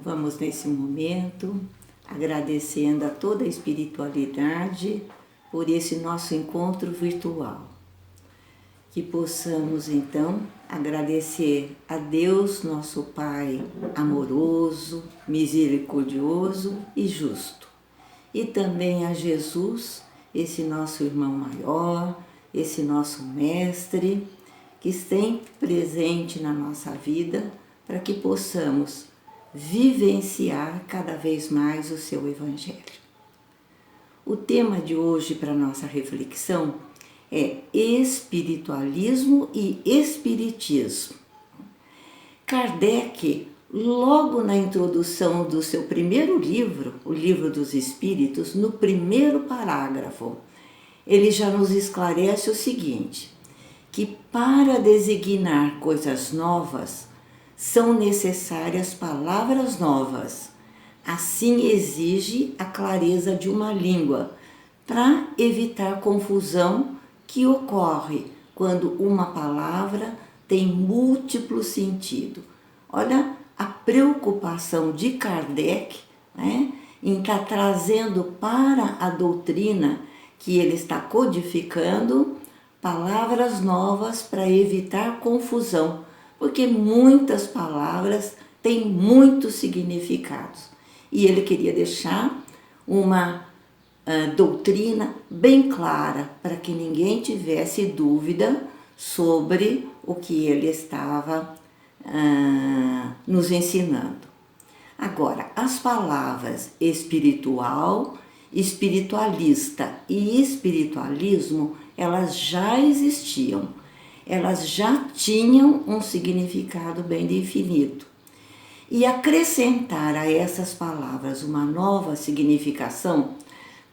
vamos nesse momento agradecendo a toda a espiritualidade por esse nosso encontro virtual. Que possamos então agradecer a Deus, nosso Pai amoroso, misericordioso e justo. E também a Jesus, esse nosso irmão maior, esse nosso mestre, que sempre presente na nossa vida, para que possamos vivenciar cada vez mais o seu Evangelho. O tema de hoje para nossa reflexão é espiritualismo e espiritismo. Kardec, logo na introdução do seu primeiro livro, o Livro dos Espíritos, no primeiro parágrafo, ele já nos esclarece o seguinte, que para designar coisas novas, são necessárias palavras novas. Assim exige a clareza de uma língua, para evitar confusão que ocorre quando uma palavra tem múltiplo sentido. Olha a preocupação de Kardec, né, em estar trazendo para a doutrina que ele está codificando palavras novas para evitar confusão, porque muitas palavras têm muitos significados. E ele queria deixar uma doutrina bem clara, para que ninguém tivesse dúvida sobre o que ele estava nos ensinando. Agora, as palavras espiritual, espiritualista e espiritualismo, elas já existiam. Elas já tinham um significado bem definido. E acrescentar a essas palavras uma nova significação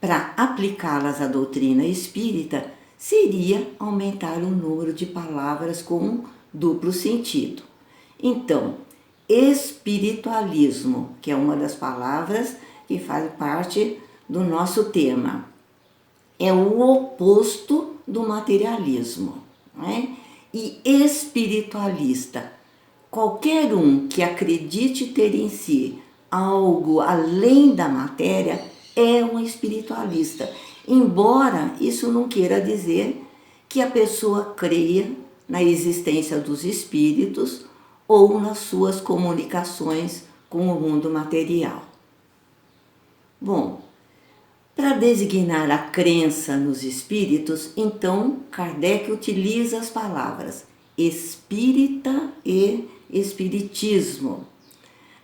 para aplicá-las à doutrina espírita seria aumentar o número de palavras com um duplo sentido. Então, espiritualismo, que é uma das palavras que faz parte do nosso tema, é o oposto do materialismo, né? E espiritualista, qualquer um que acredite ter em si algo além da matéria é um espiritualista, embora isso não queira dizer que a pessoa creia na existência dos espíritos ou nas suas comunicações com o mundo material. Bom, para designar a crença nos espíritos, então Kardec utiliza as palavras espírita e espiritismo.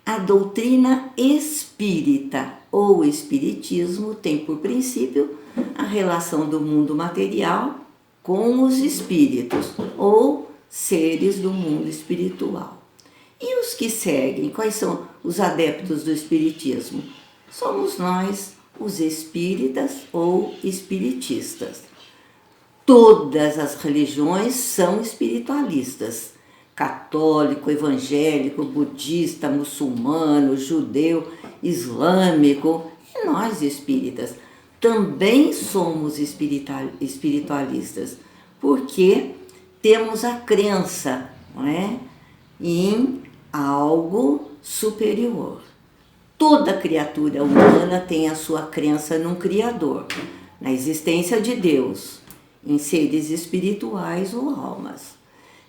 A doutrina espírita ou espiritismo tem por princípio a relação do mundo material com os espíritos ou seres do mundo espiritual. E os que seguem, quais são os adeptos do espiritismo? Somos nós, os espíritas ou espiritistas. Todas as religiões são espiritualistas. Católico, evangélico, budista, muçulmano, judeu, islâmico, e nós espíritas também somos espiritualistas, porque temos a crença, não é, em algo superior. Toda criatura humana tem a sua crença num Criador, na existência de Deus, em seres espirituais ou almas.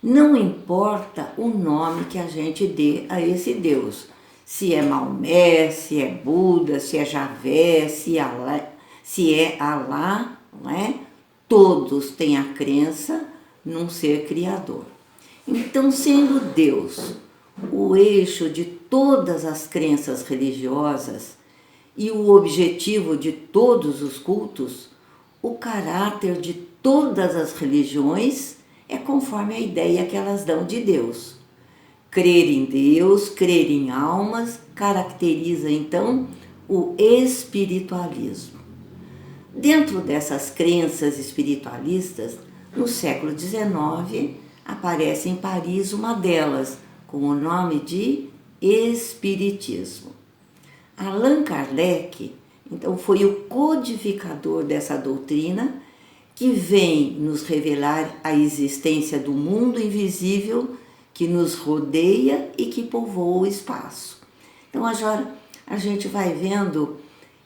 Não importa o nome que a gente dê a esse Deus, se é Maomé, se é Buda, se é Javé, se é Alá, não é? Todos têm a crença num ser criador. Então, sendo Deus o eixo de todas as crenças religiosas e o objetivo de todos os cultos, o caráter de todas as religiões é conforme a ideia que elas dão de Deus. Crer em Deus, crer em almas, caracteriza então o espiritualismo. Dentro dessas crenças espiritualistas, no século XIX, aparece em Paris uma delas, com o nome de Espiritismo. Allan Kardec, então, foi o codificador dessa doutrina, que vem nos revelar a existência do mundo invisível que nos rodeia e que povoa o espaço. Então agora a gente vai vendo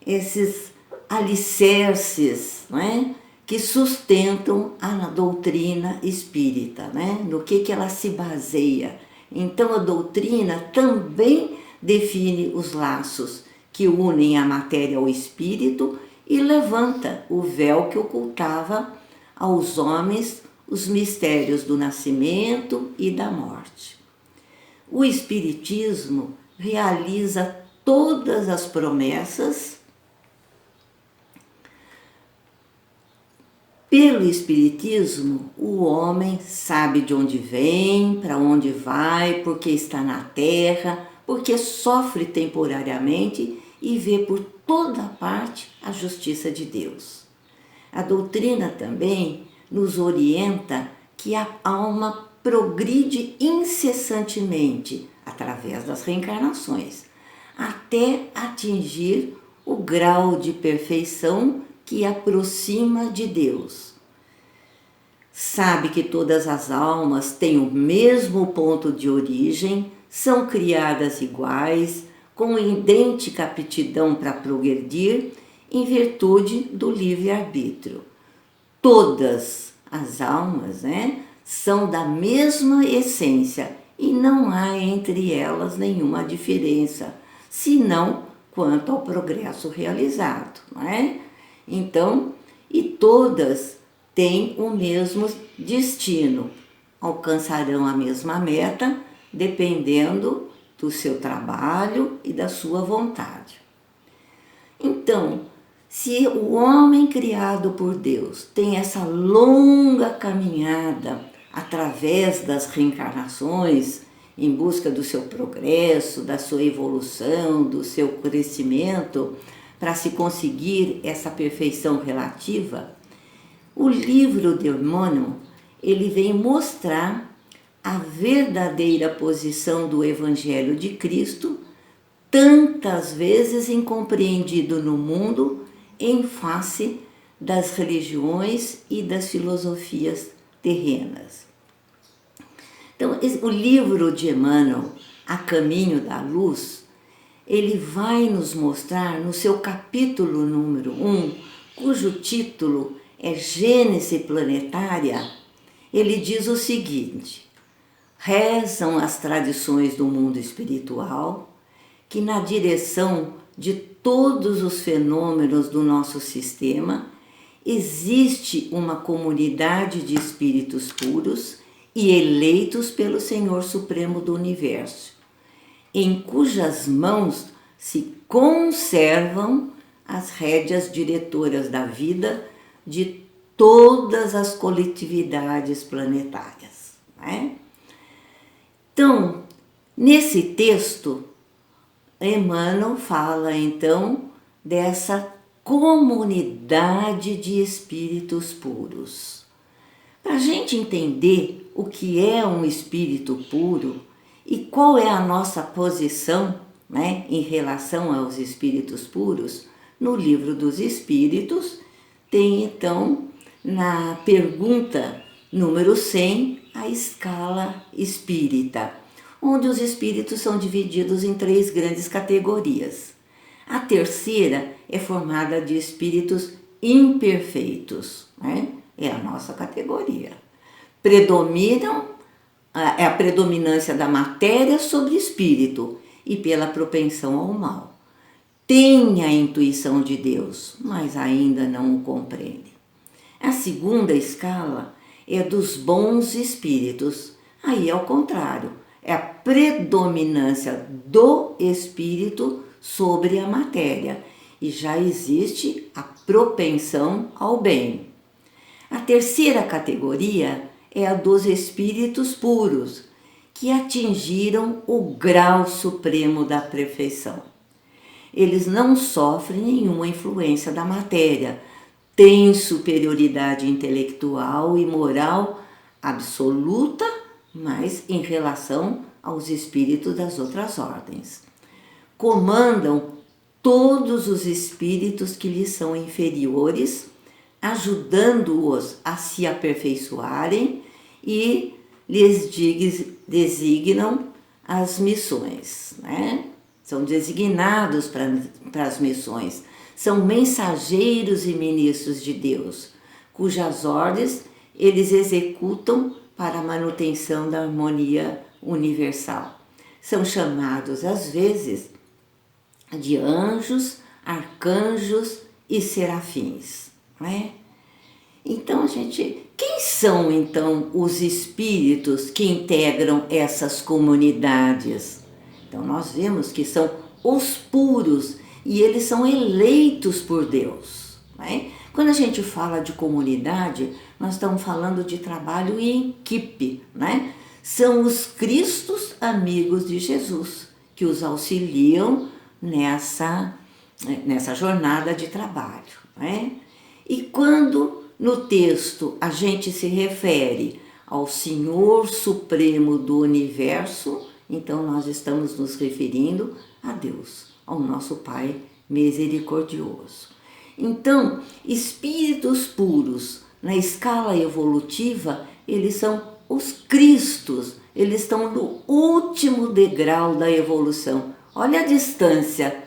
esses alicerces, não é? Que sustentam a doutrina espírita, né? No que ela se baseia. Então a doutrina também define os laços que unem a matéria ao espírito e levanta o véu que ocultava aos homens os mistérios do nascimento e da morte. O espiritismo realiza todas as promessas. Pelo Espiritismo, o homem sabe de onde vem, para onde vai, porque está na Terra, porque sofre temporariamente e vê por toda parte a justiça de Deus. A doutrina também nos orienta que a alma progride incessantemente através das reencarnações, até atingir o grau de perfeição que aproxima de Deus. Sabe que todas as almas têm o mesmo ponto de origem, são criadas iguais, com idêntica aptidão para progredir, em virtude do livre-arbítrio. Todas as almas, são da mesma essência e não há entre elas nenhuma diferença, senão quanto ao progresso realizado, não é? Então, e todas têm o mesmo destino, alcançarão a mesma meta, dependendo do seu trabalho e da sua vontade. Então, se o homem criado por Deus tem essa longa caminhada através das reencarnações, em busca do seu progresso, da sua evolução, do seu crescimento, para se conseguir essa perfeição relativa, o livro de Emmanuel, ele vem mostrar a verdadeira posição do Evangelho de Cristo, tantas vezes incompreendido no mundo em face das religiões e das filosofias terrenas. Então, o livro de Emmanuel, A Caminho da Luz, ele vai nos mostrar no seu capítulo número 1, cujo título é Gênese Planetária, ele diz o seguinte: rezam as tradições do mundo espiritual que na direção de todos os fenômenos do nosso sistema existe uma comunidade de espíritos puros e eleitos pelo Senhor Supremo do Universo, em cujas mãos se conservam as rédeas diretoras da vida de todas as coletividades planetárias. Né? Então, nesse texto, Emmanuel fala então dessa comunidade de espíritos puros. Para a gente entender o que é um espírito puro e qual é a nossa posição, em relação aos espíritos puros, no Livro dos Espíritos tem então na pergunta número 100 a escala espírita, onde os espíritos são divididos em 3 grandes categorias. A terceira é formada de espíritos imperfeitos, é a nossa categoria. É a predominância da matéria sobre espírito e pela propensão ao mal. Tem a intuição de Deus, mas ainda não o compreende. A segunda escala é dos bons espíritos. Aí é o contrário, é a predominância do espírito sobre a matéria e já existe a propensão ao bem. A terceira categoria é a dos espíritos puros, que atingiram o grau supremo da perfeição. Eles não sofrem nenhuma influência da matéria, têm superioridade intelectual e moral absoluta, mas em relação aos espíritos das outras ordens. Comandam todos os espíritos que lhes são inferiores, ajudando-os a se aperfeiçoarem e lhes designam as missões. são designados para as missões, são mensageiros e ministros de Deus, cujas ordens eles executam para a manutenção da harmonia universal. São chamados, às vezes, de anjos, arcanjos e serafins, não é? Então, quem são então os espíritos que integram essas comunidades? Então, nós vemos que são os puros e eles são eleitos por Deus, não é? Quando a gente fala de comunidade, nós estamos falando de trabalho em equipe, né? São os cristos amigos de Jesus que os auxiliam nessa jornada de trabalho, né? E quando no texto a gente se refere ao Senhor Supremo do Universo, então nós estamos nos referindo a Deus, ao nosso Pai misericordioso. Então, espíritos puros, na escala evolutiva, eles são os cristos, eles estão no último degrau da evolução. Olha a distância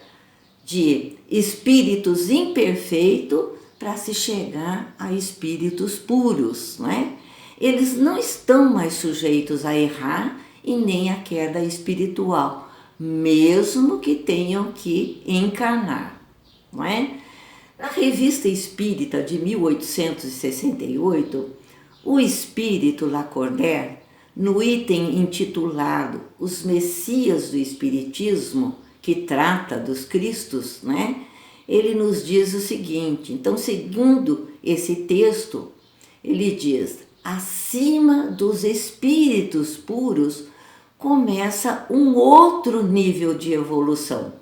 de espíritos imperfeitos para se chegar a espíritos puros, não é? Eles não estão mais sujeitos a errar e nem a queda espiritual, mesmo que tenham que encarnar, não é? Na Revista Espírita de 1868, o espírito Lacordaire, no item intitulado Os Messias do Espiritismo, que trata dos Cristos, né? Ele nos diz o seguinte, então, segundo esse texto, ele diz: acima dos espíritos puros começa um outro nível de evolução,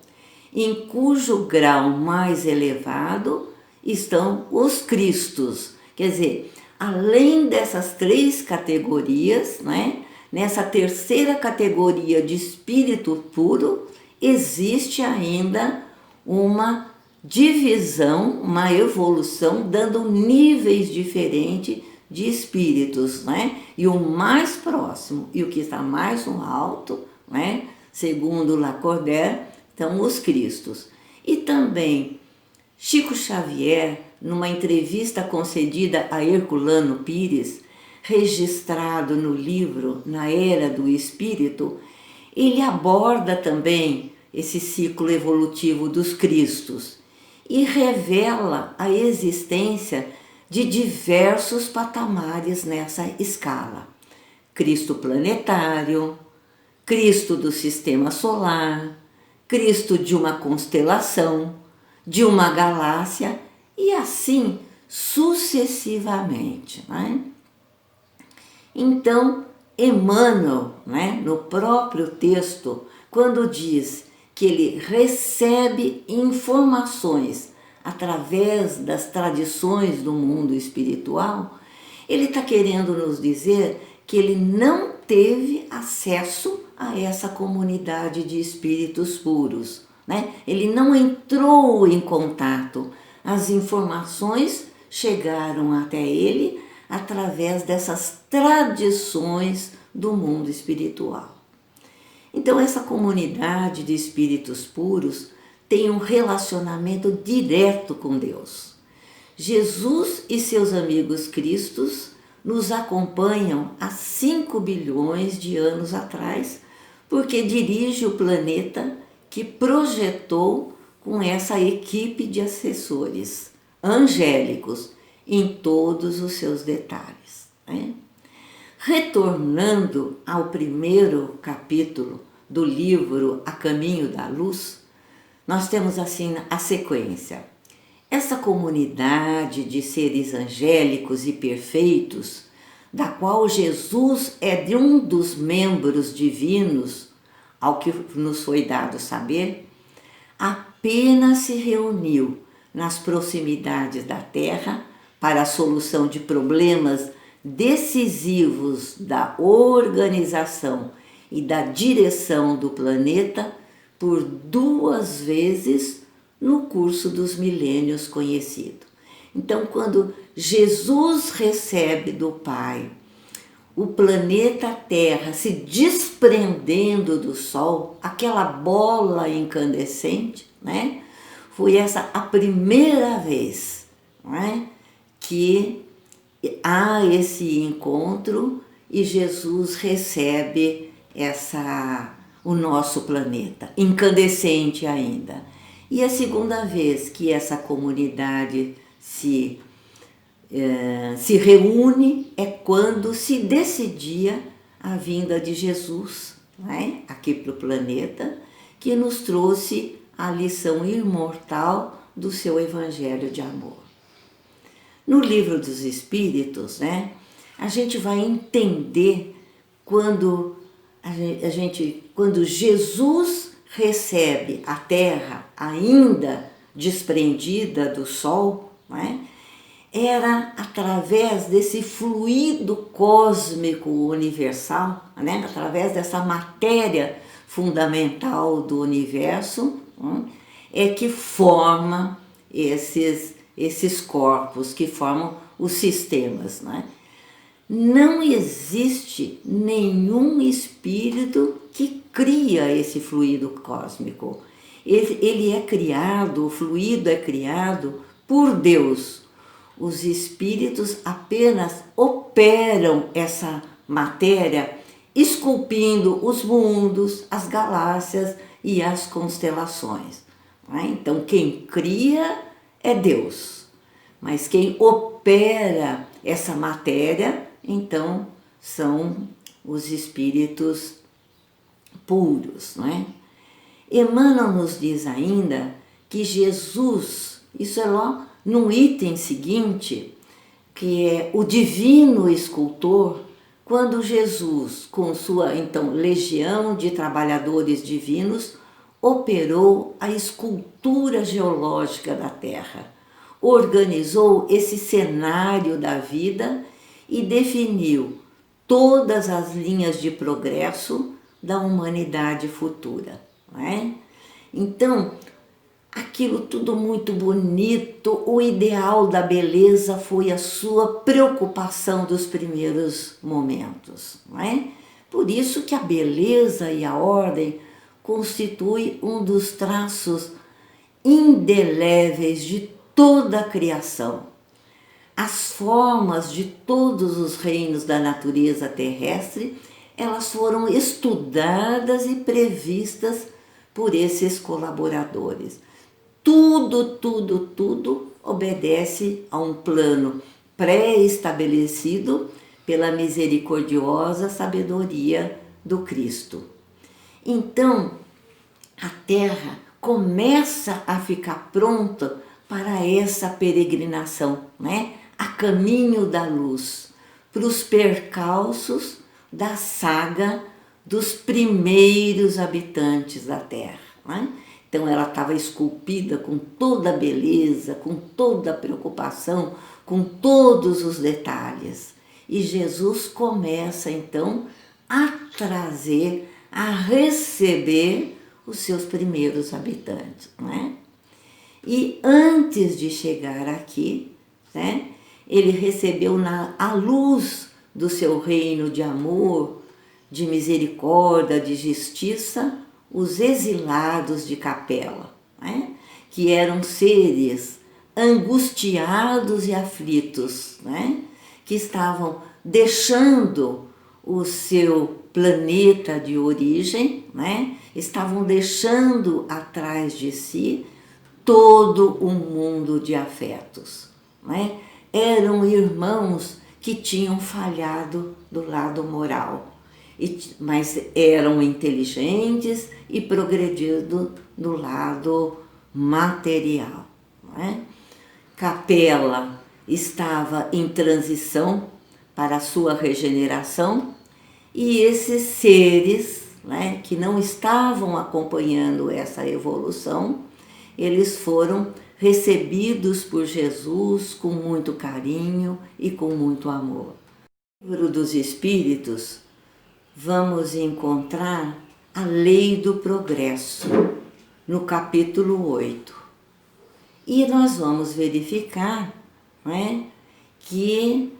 em cujo grau mais elevado estão os Cristos. Quer dizer, além dessas três categorias, né, nessa terceira categoria de espírito puro, existe ainda uma divisão, uma evolução, dando níveis diferentes de espíritos, né? E o mais próximo e o que está mais no alto, né, segundo Lacordaire, são os Cristos. E também Chico Xavier, numa entrevista concedida a Herculano Pires, registrado no livro Na Era do Espírito, ele aborda também esse ciclo evolutivo dos Cristos e revela a existência de diversos patamares nessa escala. Cristo planetário, Cristo do sistema solar, Cristo de uma constelação, de uma galáxia e assim sucessivamente, né? Então, Emmanuel, né, no próprio texto, quando diz que ele recebe informações através das tradições do mundo espiritual, ele está querendo nos dizer que ele não teve acesso a essa comunidade de espíritos puros, né? Ele não entrou em contato. As informações chegaram até ele através dessas tradições do mundo espiritual. Então, essa comunidade de espíritos puros tem um relacionamento direto com Deus. Jesus e seus amigos cristos nos acompanham há 5 bilhões de anos atrás, porque dirige o planeta que projetou com essa equipe de assessores angélicos em todos os seus detalhes, né? Retornando ao primeiro capítulo do livro A Caminho da Luz, nós temos assim a sequência. Essa comunidade de seres angélicos e perfeitos, da qual Jesus é de um dos membros divinos, ao que nos foi dado saber, apenas se reuniu nas proximidades da Terra para a solução de problemas decisivos da organização e da direção do planeta por 2 vezes no curso dos milênios conhecido. Então, quando Jesus recebe do Pai o planeta Terra se desprendendo do Sol, aquela bola incandescente, né? Foi essa a primeira vez, né, que há esse encontro e Jesus recebe o nosso planeta, incandescente ainda. E a segunda vez que essa comunidade se reúne é quando se decidia a vinda de Jesus, né, aqui para o planeta, que nos trouxe a lição imortal do seu Evangelho de amor. No Livro dos Espíritos, né, a gente vai entender quando quando Jesus recebe a Terra ainda desprendida do Sol, né, era através desse fluido cósmico universal, né, através dessa matéria fundamental do universo, é que forma esses corpos, que formam os sistemas, né? Não existe nenhum espírito que cria esse fluido cósmico. Ele é criado, o fluido é criado por Deus. Os espíritos apenas operam essa matéria, esculpindo os mundos, as galáxias e as constelações. Então, quem cria é Deus, mas quem opera essa matéria, então, são os espíritos puros, não é? Emmanuel nos diz ainda que Jesus, isso é lá no item seguinte, que é o divino escultor, quando Jesus, com sua então legião de trabalhadores divinos, operou a escultura geológica da Terra, organizou esse cenário da vida e definiu todas as linhas de progresso da humanidade futura, não é? Então, aquilo tudo muito bonito, o ideal da beleza foi a sua preocupação dos primeiros momentos, não é? Por isso que a beleza e a ordem constitui um dos traços indeléveis de toda a criação. As formas de todos os reinos da natureza terrestre, elas foram estudadas e previstas por esses colaboradores. Tudo obedece a um plano pré-estabelecido pela misericordiosa sabedoria do Cristo. Então, a Terra começa a ficar pronta para essa peregrinação, né? A caminho da luz, para os percalços da saga dos primeiros habitantes da Terra, né? Então ela estava esculpida com toda a beleza, com toda a preocupação, com todos os detalhes. E Jesus começa então a trazer, a receber os seus primeiros habitantes, né? E antes de chegar aqui, né, ele recebeu a luz do seu reino de amor, de misericórdia, de justiça, os exilados de Capela, né, que eram seres angustiados e aflitos, né, que estavam deixando o seu planeta de origem, né, estavam deixando atrás de si todo um mundo de afetos, né? Eram irmãos que tinham falhado do lado moral, mas eram inteligentes e progredido do lado material, né? Capela estava em transição para a sua regeneração e esses seres, né, que não estavam acompanhando essa evolução, eles foram recebidos por Jesus com muito carinho e com muito amor. No Livro dos Espíritos, vamos encontrar a lei do progresso, no capítulo 8. E nós vamos verificar, né, que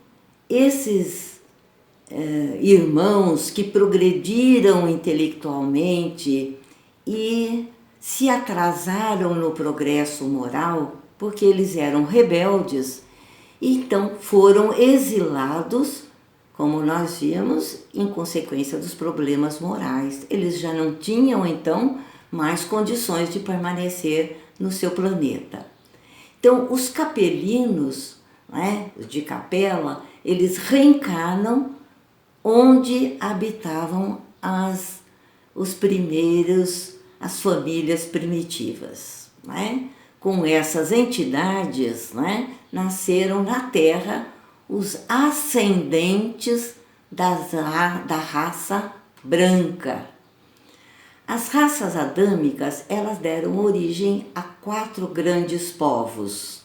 esses irmãos que progrediram intelectualmente e se atrasaram no progresso moral porque eles eram rebeldes, então foram exilados, como nós vimos, em consequência dos problemas morais. Eles já não tinham então mais condições de permanecer no seu planeta. Então os capelinos, né, de Capela, eles reencarnam onde habitavam as famílias primitivas. Né? Com essas entidades, né, nasceram na Terra os ascendentes da raça branca. As raças adâmicas, elas deram origem a 4 grandes povos.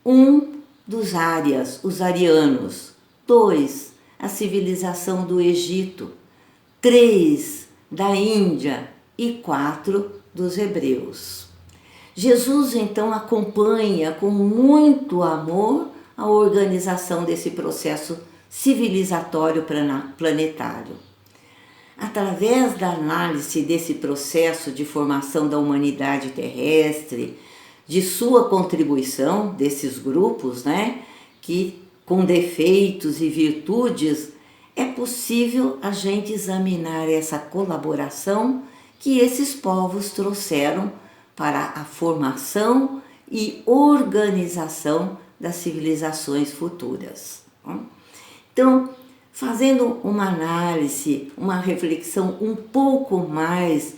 Um dos árias, os arianos. 2, a civilização do Egito. 3, da Índia. E 4, dos hebreus. Jesus, então, acompanha com muito amor a organização desse processo civilizatório planetário. Através da análise desse processo de formação da humanidade terrestre, de sua contribuição desses grupos, né, que com defeitos e virtudes, é possível a gente examinar essa colaboração que esses povos trouxeram para a formação e organização das civilizações futuras. Então, fazendo uma análise, uma reflexão um pouco mais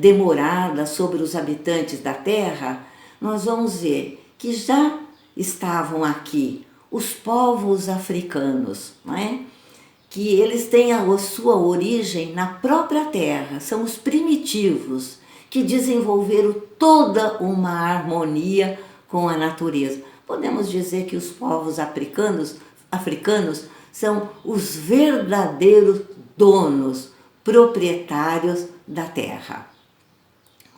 demorada sobre os habitantes da Terra, nós vamos ver que já estavam aqui os povos africanos, não é? Que eles têm a sua origem na própria Terra, são os primitivos, que desenvolveram toda uma harmonia com a natureza. Podemos dizer que os povos africanos são os verdadeiros donos, proprietários da terra.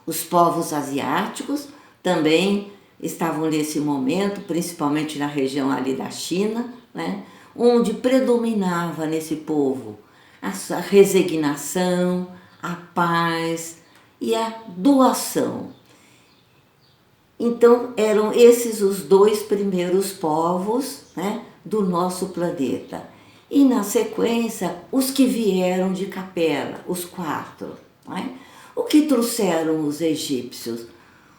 Os povos asiáticos também estavam nesse momento, principalmente na região ali da China, né, onde predominava nesse povo a resignação, a paz e a doação. Então eram esses os 2 primeiros povos, né, do nosso planeta. E na sequência, os que vieram de Capela, os 4. Né? O que trouxeram os egípcios?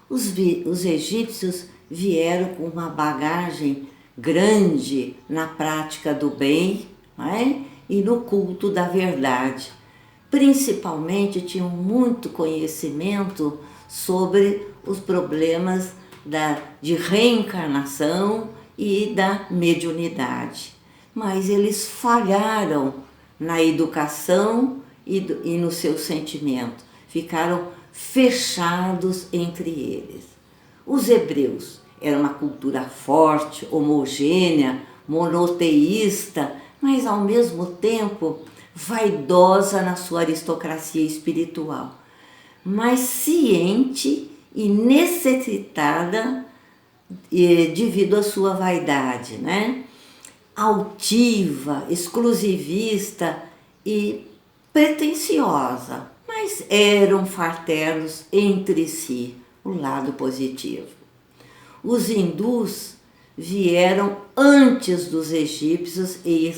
Os egípcios vieram com uma bagagem grande na prática do bem, né, e no culto da verdade. Principalmente tinham muito conhecimento sobre os problemas de reencarnação e da mediunidade. Mas eles falharam na educação e no seu sentimento. Ficaram fechados entre eles. Os hebreus eram uma cultura forte, homogênea, monoteísta, mas ao mesmo tempo vaidosa na sua aristocracia espiritual, mas ciente e necessitada devido à sua vaidade, né? Altiva, exclusivista e pretensiosa, mas eram fraternos entre si, o lado positivo. Os hindus vieram antes dos egípcios e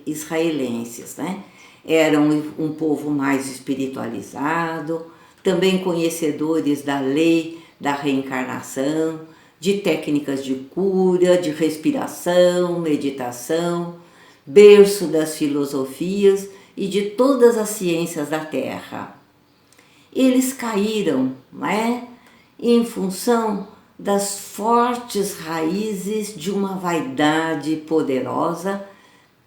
israelenses, né? Eram um povo mais espiritualizado, também conhecedores da lei da reencarnação, de técnicas de cura, de respiração, meditação, berço das filosofias e de todas as ciências da Terra. Eles caíram, né, em função das fortes raízes de uma vaidade poderosa,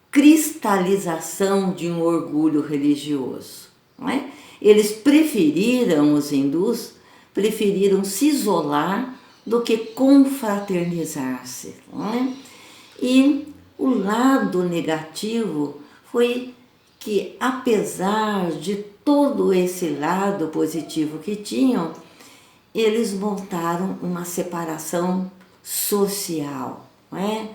cristalização de um orgulho religioso. Não é? Os hindus preferiram se isolar do que confraternizar-se. Não é? E o lado negativo foi que, apesar de todo esse lado positivo que tinham, eles montaram uma separação social, não é?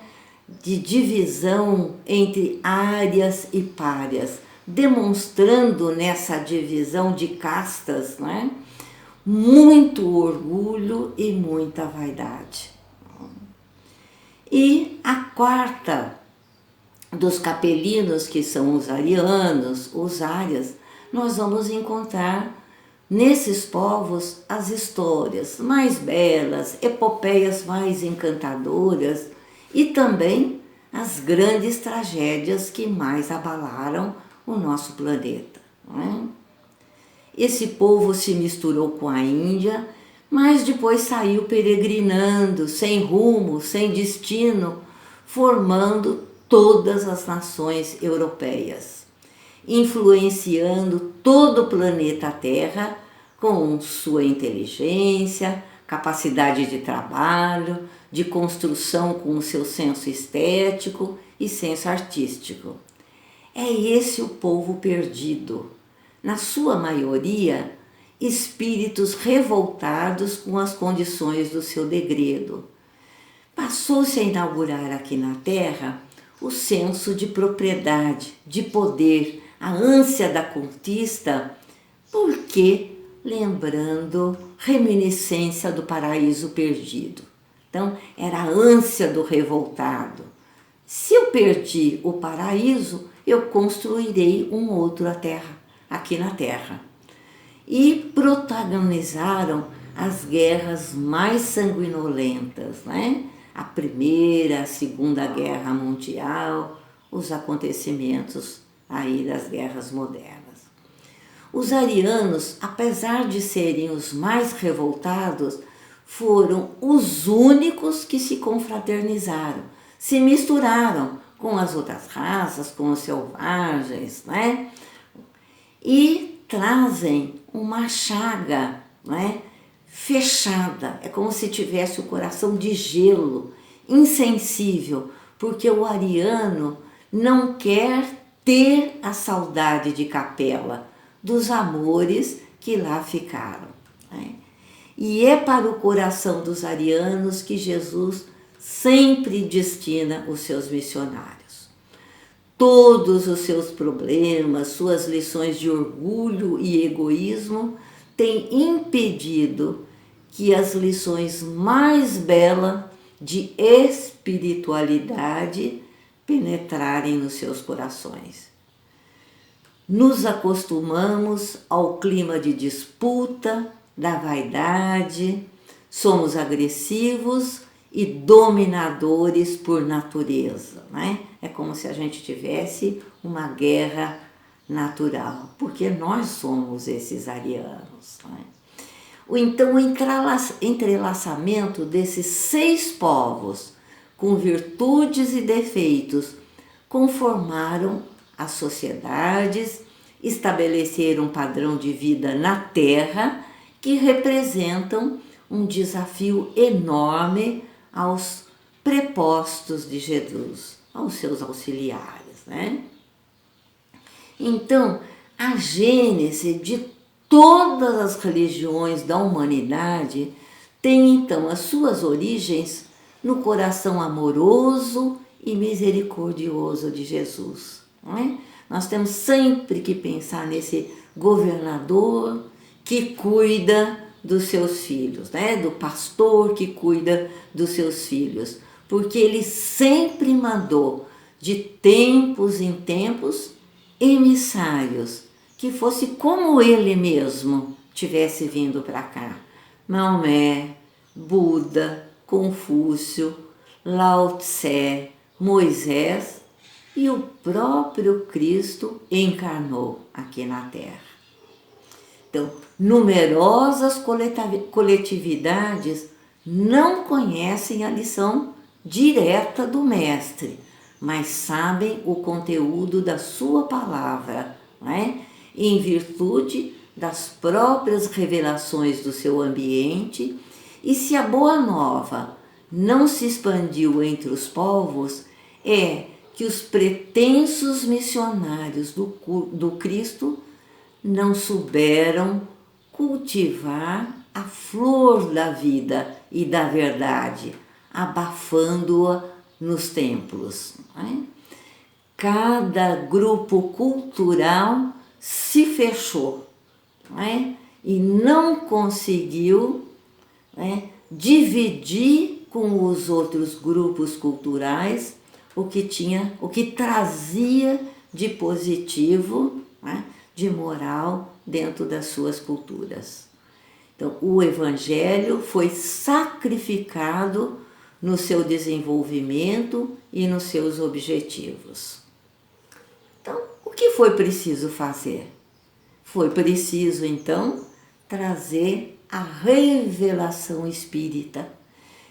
de divisão entre árias e párias, demonstrando nessa divisão de castas, né, muito orgulho e muita vaidade. E a quarta dos capelinos, que são os arianos, os árias, nós vamos encontrar nesses povos as histórias mais belas, epopeias mais encantadoras e também as grandes tragédias que mais abalaram o nosso planeta. Não é? Esse povo se misturou com a Índia, mas depois saiu peregrinando, sem rumo, sem destino, formando todas as nações europeias, influenciando todo o planeta Terra com sua inteligência, capacidade de trabalho, de construção com o seu senso estético e senso artístico. É esse o povo perdido, na sua maioria, espíritos revoltados com as condições do seu degredo. Passou-se a inaugurar aqui na Terra o senso de propriedade, de poder, a ânsia da conquista, porque lembrando reminiscência do paraíso perdido. Então, era a ânsia do revoltado. Se eu perdi o paraíso, eu construirei um outro aqui na Terra. E protagonizaram as guerras mais sanguinolentas, né? A Primeira, a Segunda Guerra Mundial, os acontecimentos aí das guerras modernas. Os arianos, apesar de serem os mais revoltados, foram os únicos que se confraternizaram, se misturaram com as outras raças, com os selvagens, né? E trazem uma chaga, né, fechada, é como se tivesse o coração de gelo, insensível, porque o ariano não quer ter a saudade de Capela, dos amores que lá ficaram. Né? E é para o coração dos arianos que Jesus sempre destina os seus missionários. Todos os seus problemas, suas lições de orgulho e egoísmo têm impedido que as lições mais belas de espiritualidade penetrarem nos seus corações. Nos acostumamos ao clima de disputa, da vaidade, somos agressivos e dominadores por natureza, né? É como se a gente tivesse uma guerra natural, porque nós somos esses arianos, né? Então, o entrelaçamento desses 6 povos, com virtudes e defeitos, conformaram as sociedades, estabeleceram um padrão de vida na Terra que representam um desafio enorme aos prepostos de Jesus, aos seus auxiliares, né? Então, a gênese de todas as religiões da humanidade tem então as suas origens no coração amoroso e misericordioso de Jesus, não é? Nós temos sempre que pensar nesse governador que cuida dos seus filhos, né? Do pastor que cuida dos seus filhos, porque ele sempre mandou, de tempos em tempos, emissários, que fosse como ele mesmo tivesse vindo para cá. Maomé, Buda, Confúcio, Lao Tse, Moisés e o próprio Cristo encarnou aqui na Terra. Então, numerosas coletividades não conhecem a lição direta do Mestre, mas sabem o conteúdo da sua palavra, né? Em virtude das próprias revelações do seu ambiente, e se a Boa Nova não se expandiu entre os povos, é que os pretensos missionários do Cristo não souberam cultivar a flor da vida e da verdade, abafando-a nos templos. Né? Cada grupo cultural se fechou, né? E não conseguiu, né, dividir com os outros grupos culturais o que trazia de positivo, né, de moral dentro das suas culturas. Então, o Evangelho foi sacrificado no seu desenvolvimento e nos seus objetivos. Então, o que foi preciso fazer? Foi preciso, então, trazer a revelação espírita,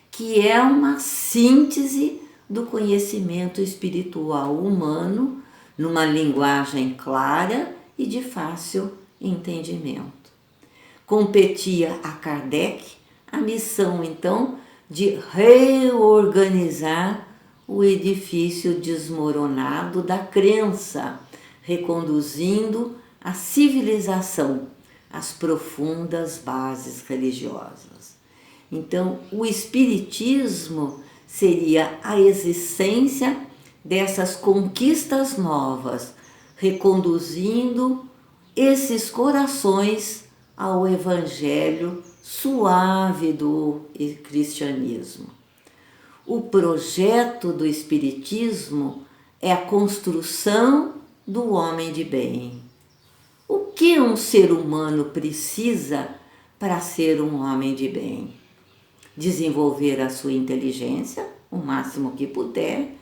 que é uma síntese do conhecimento espiritual humano numa linguagem clara e de fácil entendimento. Competia a Kardec a missão, então, de reorganizar o edifício desmoronado da crença, reconduzindo a civilização às profundas bases religiosas. Então, o Espiritismo seria a existência dessas conquistas novas, reconduzindo esses corações ao Evangelho suave do cristianismo. O projeto do Espiritismo é a construção do homem de bem. O que um ser humano precisa para ser um homem de bem? Desenvolver a sua inteligência, o máximo que puder,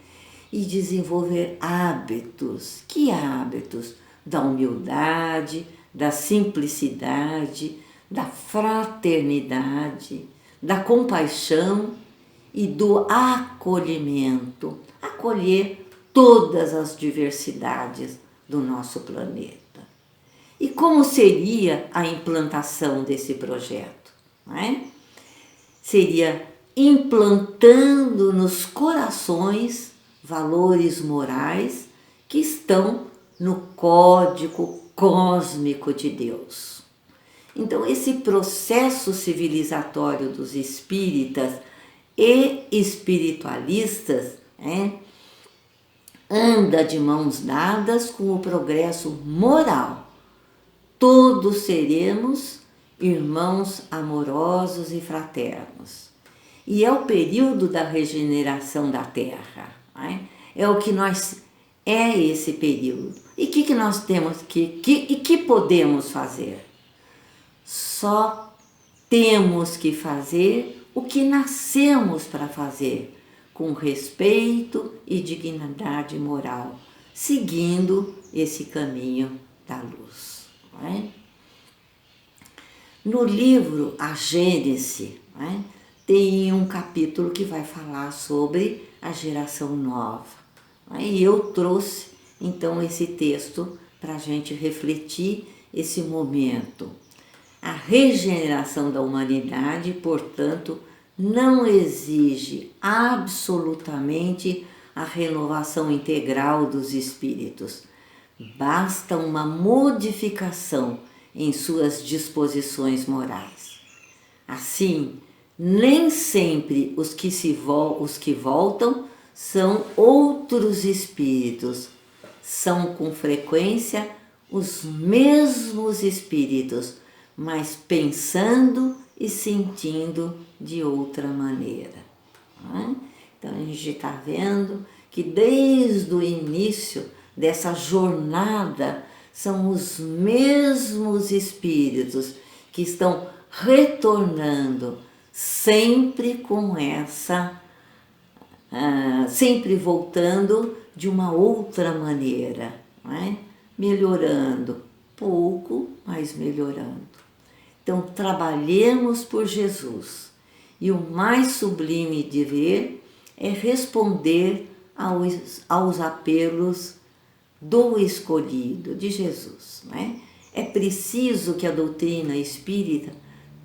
e desenvolver hábitos. Que hábitos? Da humildade, da simplicidade, da fraternidade, da compaixão e do acolhimento. Acolher todas as diversidades do nosso planeta. E como seria a implantação desse projeto? Não é? Seria implantando nos corações valores morais que estão no código cósmico de Deus. Então, esse processo civilizatório dos espíritas e espiritualistas anda de mãos dadas com o progresso moral. Todos seremos irmãos amorosos e fraternos. E é o período da regeneração da Terra. É o que nós... É esse período. E o que nós temos que podemos fazer? Só temos que fazer o que nascemos para fazer, com respeito e dignidade moral, seguindo esse caminho da luz. Não é? No livro A Gênese, tem um capítulo que vai falar sobre a geração nova. E eu trouxe, então, esse texto para a gente refletir esse momento. A regeneração da humanidade, portanto, não exige absolutamente a renovação integral dos espíritos. Basta uma modificação em suas disposições morais. Assim, nem sempre os que voltam são outros espíritos, são com frequência os mesmos espíritos, mas pensando e sentindo de outra maneira. Então a gente está vendo que desde o início dessa jornada são os mesmos espíritos que estão retornando sempre com sempre voltando de uma outra maneira, melhorando, pouco, mas melhorando. Então, trabalhemos por Jesus. E o mais sublime dever é responder aos apelos do escolhido, de Jesus. É preciso que a doutrina espírita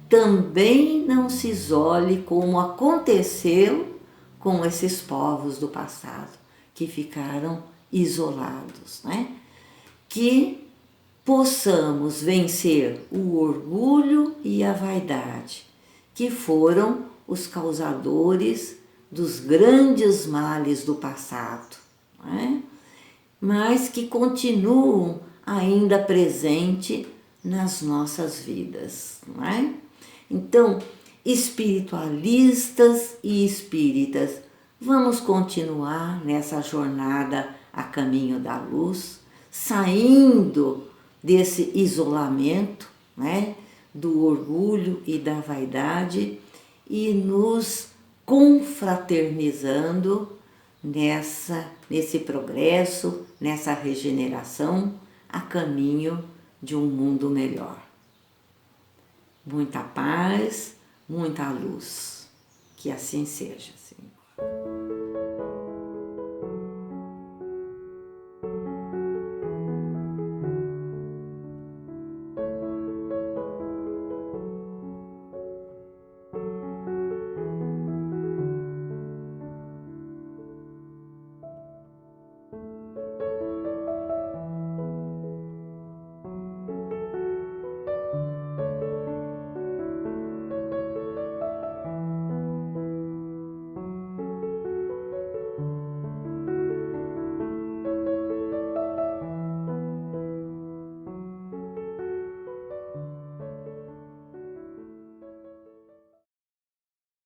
também não se isole como aconteceu com esses povos do passado, que ficaram isolados. Que possamos vencer o orgulho e a vaidade, que foram os causadores dos grandes males do passado, né? Mas que continuam ainda presentes nas nossas vidas, não é? Então, espiritualistas e espíritas, vamos continuar nessa jornada a caminho da luz, saindo desse isolamento, né, do orgulho e da vaidade e nos confraternizando nesse progresso, nessa regeneração a caminho de um mundo melhor. Muita paz, muita luz. Que assim seja, Senhor.